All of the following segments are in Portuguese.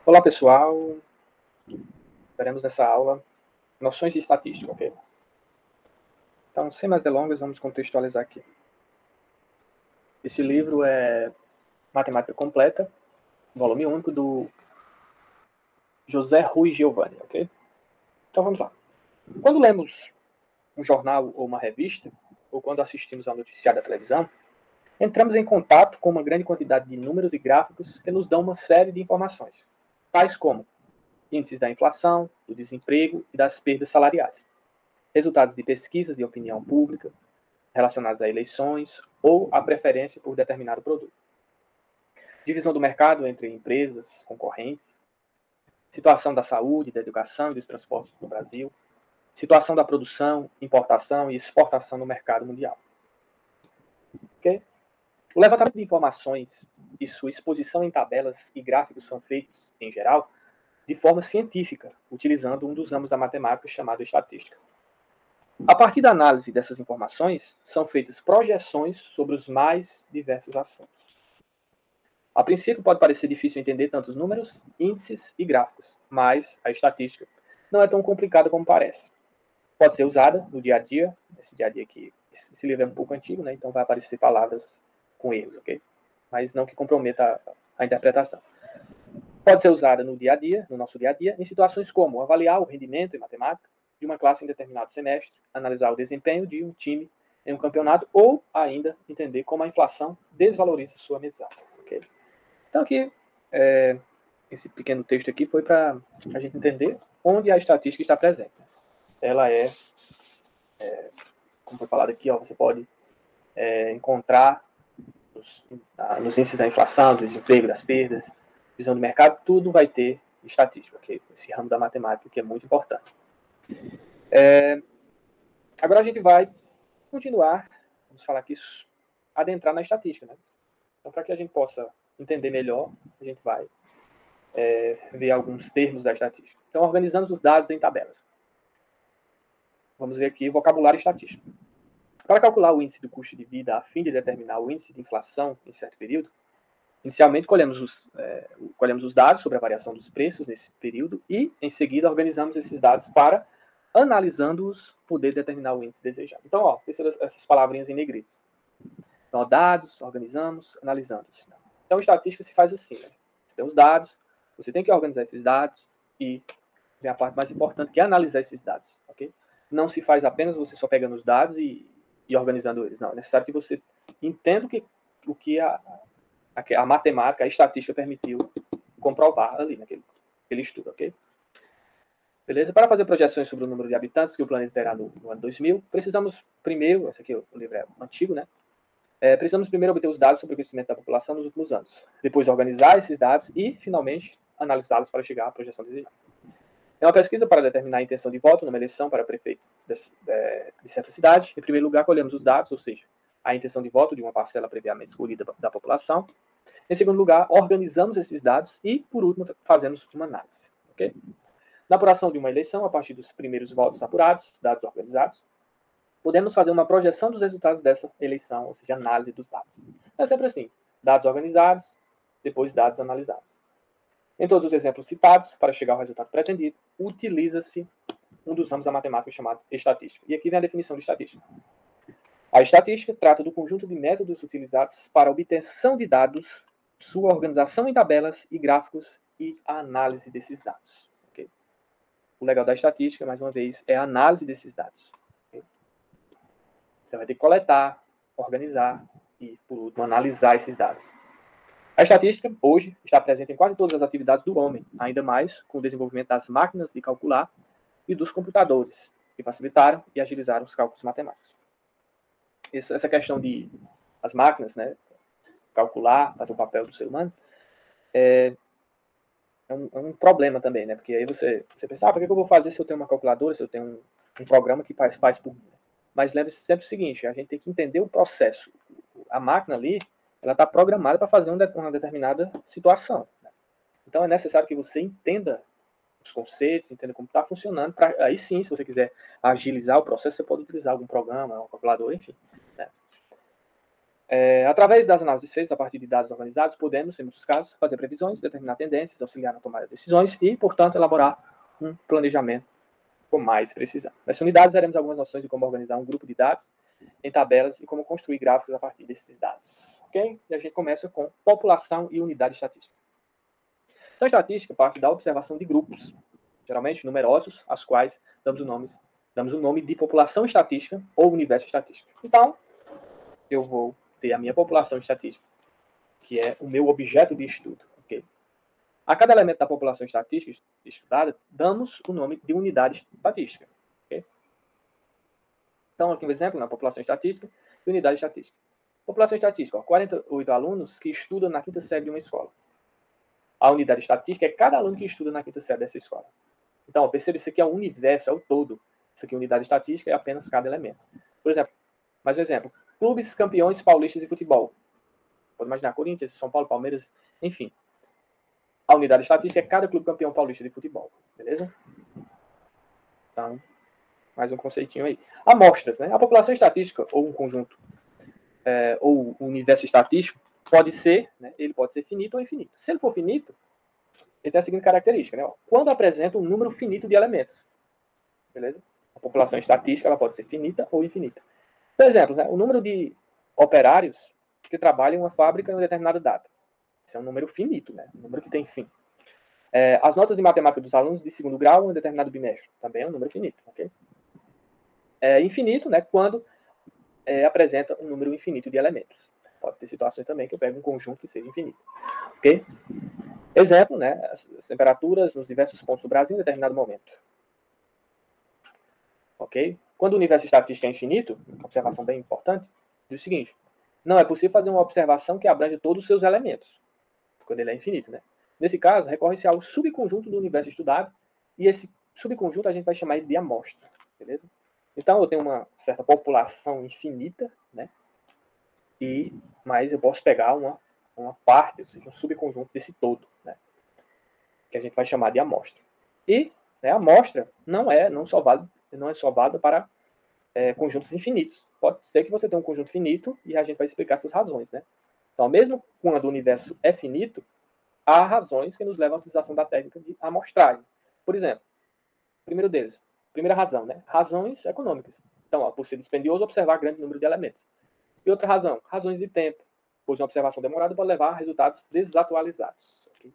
Olá, pessoal. Veremos nessa aula noções de estatística, ok? Então, sem mais delongas, vamos contextualizar aqui. Esse livro é Matemática Completa, volume único, do José Rui Giovanni, ok? Então, vamos lá. Quando lemos um jornal ou uma revista, ou quando assistimos ao noticiário da televisão, entramos em contato com uma grande quantidade de números e gráficos que nos dão uma série de informações, tais como índices da inflação, do desemprego e das perdas salariais, resultados de pesquisas de opinião pública relacionadas a eleições ou a preferência por determinado produto, divisão do mercado entre empresas concorrentes, situação da saúde, da educação e dos transportes no Brasil, situação da produção, importação e exportação no mercado mundial. Okay? O levantamento de informações e sua exposição em tabelas e gráficos são feitos, em geral, de forma científica, utilizando um dos ramos da matemática chamado estatística. A partir da análise dessas informações, são feitas projeções sobre os mais diversos assuntos. A princípio, pode parecer difícil entender tantos números, índices e gráficos, mas a estatística não é tão complicada como parece. Pode ser usada no dia a dia, esse dia a dia aqui, esse livro é um pouco antigo, né? Então vai aparecer palavras com erros, ok? Mas não que comprometa a interpretação. Pode ser usada no dia a dia, no nosso dia a dia, em situações como avaliar o rendimento em matemática de uma classe em determinado semestre, analisar o desempenho de um time em um campeonato ou ainda entender como a inflação desvaloriza sua mesada. Okay? Então aqui, esse pequeno texto aqui foi para a gente entender onde a estatística está presente. Ela como foi falado aqui, ó, você pode encontrar nos índices da inflação, do desemprego, das perdas, visão do mercado, tudo vai ter estatística, okay? Esse ramo da matemática que é muito importante. Agora a gente vai continuar, vamos falar aqui, adentrar na estatística, né? Então, para que a gente possa entender melhor, a gente vai ver alguns termos da estatística. Então, organizamos os dados em tabelas. Vamos ver aqui o vocabulário estatístico. Para calcular o índice do custo de vida a fim de determinar o índice de inflação em certo período, inicialmente colhemos os dados sobre a variação dos preços nesse período e, em seguida, organizamos esses dados para, analisando-os, poder determinar o índice desejado. Então, ó, essas palavrinhas em negritos. Então, dados, organizamos, analisamos. Então, estatística se faz assim, né? Você tem os dados, você tem que organizar esses dados e vem a parte mais importante, que é analisar esses dados, ok? Não se faz apenas você só pegando os dados e organizando eles. Não, é necessário que você entenda o que a matemática, a estatística permitiu comprovar ali naquele estudo, ok? Beleza? Para fazer projeções sobre o número de habitantes que o planeta terá no ano 2000, precisamos primeiro, esse aqui o livro é antigo, né? Precisamos primeiro obter os dados sobre o crescimento da população nos últimos anos. Depois organizar esses dados e, finalmente, analisá-los para chegar à projeção desejada. É uma pesquisa para determinar a intenção de voto numa eleição para prefeito de certa cidade. Em primeiro lugar, colhemos os dados, ou seja, a intenção de voto de uma parcela previamente escolhida da população. Em segundo lugar, organizamos esses dados e, por último, fazemos uma análise. Okay? Na apuração de uma eleição, a partir dos primeiros votos apurados, dados organizados, podemos fazer uma projeção dos resultados dessa eleição, ou seja, análise dos dados. É sempre assim, dados organizados, depois dados analisados. Em todos os exemplos citados, para chegar ao resultado pretendido, utiliza-se um dos ramos da matemática chamado estatística. E aqui vem a definição de estatística. A estatística trata do conjunto de métodos utilizados para a obtenção de dados, sua organização em tabelas e gráficos e a análise desses dados. Okay? O legal da estatística, mais uma vez, é a análise desses dados. Okay? Você vai ter que coletar, organizar e, por último, analisar esses dados. A estatística, hoje, está presente em quase todas as atividades do homem, ainda mais com o desenvolvimento das máquinas de calcular e dos computadores, que facilitaram e agilizaram os cálculos matemáticos. Essa questão de as máquinas, né, calcular, fazer o papel do ser humano, é um problema também, né? Porque aí você pensa, por que eu vou fazer se eu tenho uma calculadora, se eu tenho um programa que faz por mim? Mas lembre-se sempre o seguinte, a gente tem que entender o processo. A máquina ali, ela está programada para fazer uma determinada situação. Né? Então é necessário que você entenda os conceitos, entenda como está funcionando, para aí sim, se você quiser agilizar o processo, você pode utilizar algum programa, uma calculadora, enfim. Né? Através das análises feitas a partir de dados organizados, podemos, em muitos casos, fazer previsões, determinar tendências, auxiliar na tomada de decisões e, portanto, elaborar um planejamento com mais precisão. Nessa unidade, veremos algumas noções de como organizar um grupo de dados em tabelas e como construir gráficos a partir desses dados. Ok? E a gente começa com população e unidade estatística. Então, a estatística parte da observação de grupos, geralmente numerosos, aos quais damos o nome de população estatística ou universo estatístico. Então, eu vou ter a minha população estatística, que é o meu objeto de estudo. Okay? A cada elemento da população estatística estudada, damos o nome de unidade estatística. Okay? Então, aqui um exemplo na população estatística e unidade estatística. População estatística, 48 alunos que estudam na quinta série de uma escola. A unidade estatística é cada aluno que estuda na quinta série dessa escola. Então, perceba, isso aqui é o universo, é o todo. Isso aqui é unidade estatística, é apenas cada elemento. Por exemplo, mais um exemplo. Clubes campeões paulistas de futebol. Pode imaginar, Corinthians, São Paulo, Palmeiras, enfim. A unidade estatística é cada clube campeão paulista de futebol. Beleza? Então, mais um conceitinho aí. Amostras, né? A população estatística, ou um conjunto, ou o universo estatístico, pode ser, né? Ele pode ser finito ou infinito. Se ele for finito, ele tem a seguinte característica, né? Quando apresenta um número finito de elementos. Beleza? A população estatística ela pode ser finita ou infinita. Por exemplo, né? O número de operários que trabalham em uma fábrica em uma determinada data. Esse é um número finito, né? Um número que tem fim. As notas de matemática dos alunos de segundo grau em um determinado bimestre. Também é um número finito, ok? Infinito, né? Quando apresenta um número infinito de elementos. Pode ter situações também que eu pego um conjunto que seja infinito. Ok? Exemplo, né? As temperaturas nos diversos pontos do Brasil em determinado momento. Ok? Quando o universo estatístico é infinito, uma observação bem importante, diz o seguinte: não é possível fazer uma observação que abrange todos os seus elementos, quando ele é infinito, né? Nesse caso, recorre-se ao subconjunto do universo estudado, e esse subconjunto a gente vai chamar de amostra, beleza? Então, eu tenho uma certa população infinita, né? Mas eu posso pegar uma parte, ou seja, um subconjunto desse todo, né? Que a gente vai chamar de amostra. E a amostra não é só válida para conjuntos infinitos. Pode ser que você tenha um conjunto finito e a gente vai explicar essas razões, né? Então, mesmo quando o universo é finito, há razões que nos levam à utilização da técnica de amostragem. Por exemplo, primeiro deles, primeira razão, né? Razões econômicas. Então, por ser dispendioso observar grande número de elementos. E outra razão, razões de tempo, pois uma observação demorada pode levar a resultados desatualizados. Okay?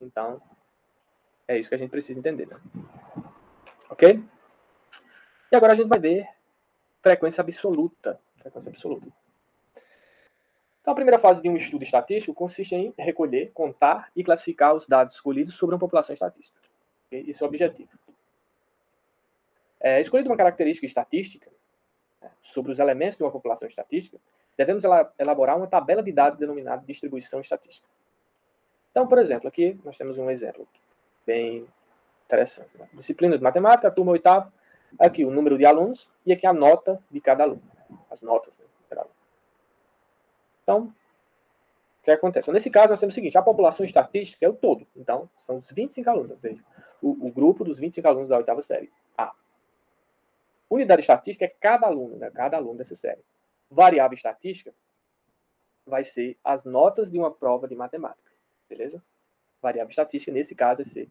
Então, é isso que a gente precisa entender. Né? Ok? E agora a gente vai ver frequência absoluta. Frequência absoluta. Então, a primeira fase de um estudo estatístico consiste em recolher, contar e classificar os dados escolhidos sobre uma população estatística. Okay? Esse é o objetivo. Escolhida uma característica estatística sobre os elementos de uma população estatística, devemos elaborar uma tabela de dados denominada distribuição estatística. Então, por exemplo, aqui nós temos um exemplo bem interessante. Né? Disciplina de matemática, turma 8ª, aqui o número de alunos e aqui a nota de cada aluno. As notas de cada aluno. Então, o que acontece? Nesse caso, nós temos o seguinte, a população estatística é o todo. Então, são os 25 alunos, ou seja, o grupo dos 25 alunos da 8ª série. Unidade estatística é cada aluno, né? Cada aluno dessa série. Variável estatística vai ser as notas de uma prova de matemática. Beleza? Variável estatística, nesse caso, vai ser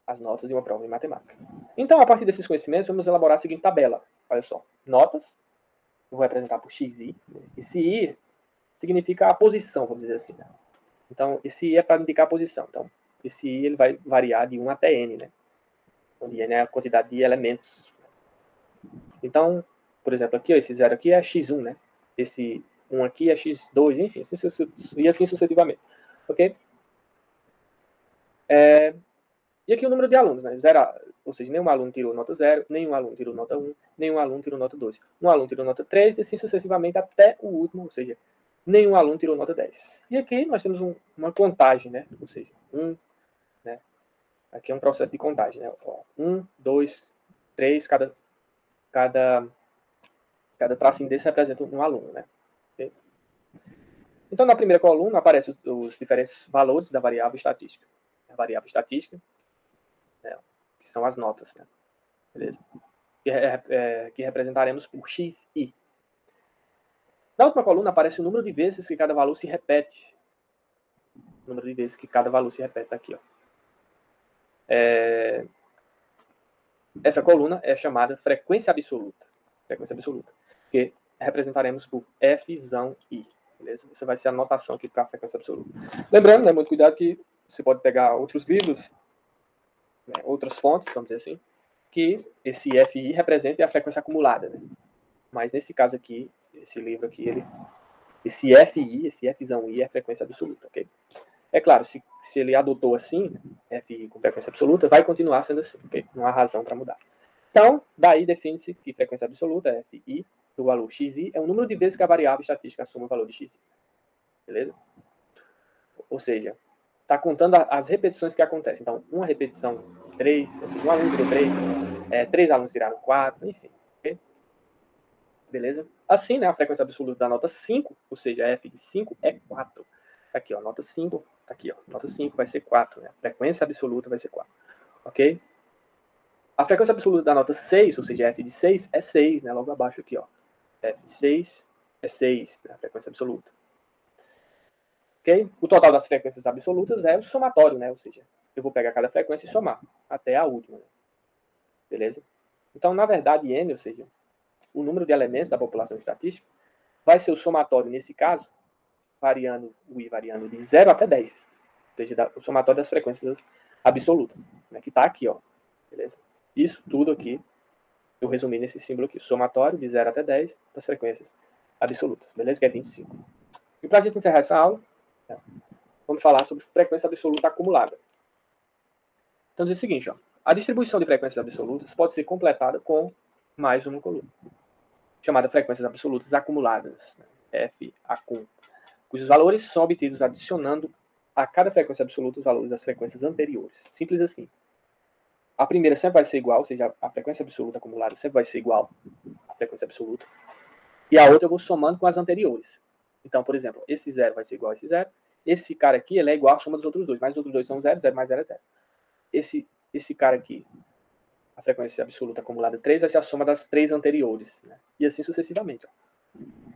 as notas de uma prova de matemática. Então, a partir desses conhecimentos, vamos elaborar a seguinte tabela. Olha só. Notas. Eu vou representar por XI. Esse I significa a posição, vamos dizer assim. Né? Então, esse I é para indicar a posição. Então, esse I ele vai variar de 1 até N, né? Onde N é a quantidade de elementos. Então, por exemplo, aqui, ó, esse 0 aqui é X1, né? Esse 1 aqui é X2, enfim, e assim sucessivamente. Ok? E aqui o número de alunos, né? Ou seja, nenhum aluno tirou nota 0, nenhum aluno tirou nota 1, nenhum aluno tirou nota 2. Um aluno tirou nota 3, e assim sucessivamente até o último, ou seja, nenhum aluno tirou nota 10. E aqui nós temos uma contagem, né? Ou seja, né? Aqui é um processo de contagem, né? 1, 2, 3, cada tracinho desse representa um aluno, né? Okay? Então, na primeira coluna aparecem os diferentes valores da variável estatística. A variável estatística, né, que são as notas, né? Beleza? Que representaremos por XI. Na última coluna aparece o número de vezes que cada valor se repete. O número de vezes que cada valor se repete tá aqui, ó. Essa coluna é chamada frequência absoluta. Frequência absoluta. Que representaremos por Fzão I. Beleza? Essa vai ser a notação aqui para a frequência absoluta. Lembrando, né, muito cuidado que você pode pegar outros livros, né, outras fontes, vamos dizer assim, que esse Fi representa a frequência acumulada. Né? Mas nesse caso aqui, esse livro aqui, esse Fi, esse Fzão I é a frequência absoluta, ok? É claro, se ele adotou assim, Fi com frequência absoluta, vai continuar sendo assim, ok? Não há razão para mudar. Então, daí define-se que frequência absoluta, Fi, do valor xi, é o número de vezes que a variável estatística assume o valor de xi. Beleza? Ou seja, está contando as repetições que acontecem. Então, uma repetição, 3, um aluno tirou 3, 3 alunos tiraram 4, enfim. Okay? Beleza? Assim, né, a frequência absoluta da nota 5, ou seja, F de 5 é 4. Tá aqui, ó, nota 5, tá aqui, ó, nota 5 vai ser 4, né? A frequência absoluta vai ser 4. Ok? A frequência absoluta da nota 6, ou seja, F de 6, é 6, né? Logo abaixo aqui, ó. F de 6 é 6, né? A frequência absoluta. Ok? O total das frequências absolutas é o somatório, né? Ou seja, eu vou pegar cada frequência e somar até a última. Né? Beleza? Então, na verdade, N, ou seja, o número de elementos da população estatística, vai ser o somatório, nesse caso, variando, o I variando de 0 até 10. Ou seja, o somatório das frequências absolutas, né? Que está aqui, ó. Beleza? Isso tudo aqui, eu resumi nesse símbolo aqui. Somatório de 0 até 10 das frequências absolutas. Beleza? Que é 25. E para a gente encerrar essa aula, vamos falar sobre frequência absoluta acumulada. Então, diz o seguinte, ó, a distribuição de frequências absolutas pode ser completada com mais uma coluna, chamada frequências absolutas acumuladas, F acum, cujos valores são obtidos adicionando a cada frequência absoluta os valores das frequências anteriores. Simples assim. A primeira sempre vai ser igual, ou seja, a frequência absoluta acumulada sempre vai ser igual à frequência absoluta. E a outra eu vou somando com as anteriores. Então, por exemplo, esse 0 vai ser igual a esse 0. Esse cara aqui ele é igual à soma dos outros dois, mas os outros dois são 0, 0 mais 0 é 0. Esse cara aqui, a frequência absoluta acumulada 3, vai ser a soma das 3 anteriores. Né? E assim sucessivamente. Ó.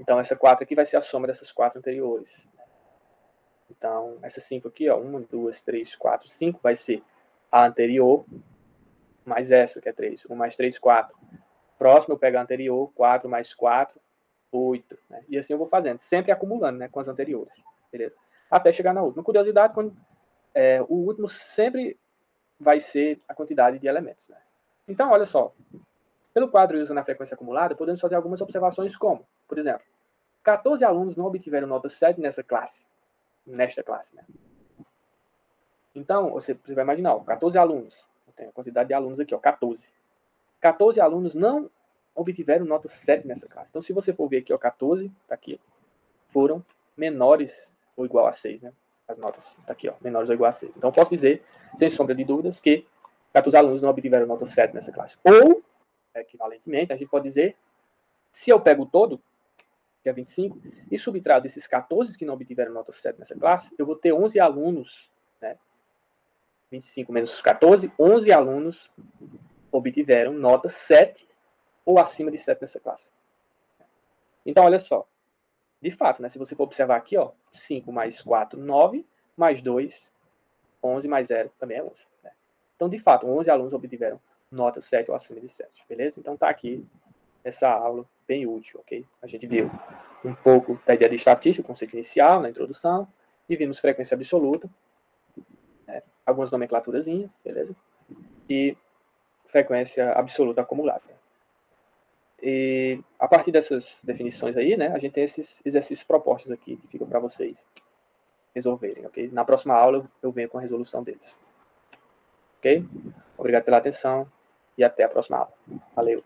Então, essa 4 aqui vai ser a soma dessas 4 anteriores. Então, essa 5 aqui, ó, 1, 2, 3, 4, 5, vai ser a anterior, mais essa, que é 3. 1 mais 3, 4. Próximo, eu pego a anterior, 4 mais 4, 8. Né? E assim eu vou fazendo, sempre acumulando, né, com as anteriores. Beleza? Até chegar na última. Curiosidade, quando, o último sempre vai ser a quantidade de elementos. Né? Então, olha só. Pelo quadro usando a frequência acumulada, podemos fazer algumas observações como, por exemplo, 14 alunos não obtiveram nota 7 nesta classe. Né? Então, você vai imaginar, ó, 14 alunos. Tem a quantidade de alunos aqui, ó, 14. 14 alunos não obtiveram nota 7 nessa classe. Então, se você for ver aqui, ó, 14, tá aqui, foram menores ou igual a 6, né? As notas, tá aqui, ó, menores ou igual a 6. Então, posso dizer, sem sombra de dúvidas, que 14 alunos não obtiveram nota 7 nessa classe. Ou, equivalentemente, a gente pode dizer, se eu pego o todo, que é 25, e subtraio desses 14 que não obtiveram nota 7 nessa classe, eu vou ter 11 alunos, né? 25 menos 14, 11 alunos obtiveram nota 7 ou acima de 7 nessa classe. Então, olha só. De fato, né, se você for observar aqui, ó, 5 mais 4, 9, mais 2, 11, mais 0, também é 11. Né? Então, de fato, 11 alunos obtiveram nota 7 ou acima de 7. Beleza? Então, tá aqui essa aula bem útil, ok? A gente viu um pouco da ideia de estatística, o conceito inicial, na introdução, e vimos frequência absoluta, né, algumas nomenclaturazinhas, beleza? E frequência absoluta acumulada. E a partir dessas definições aí, né, a gente tem esses exercícios propostos aqui que ficam para vocês resolverem, ok? Na próxima aula eu venho com a resolução deles. Ok? Obrigado pela atenção e até a próxima aula. Valeu!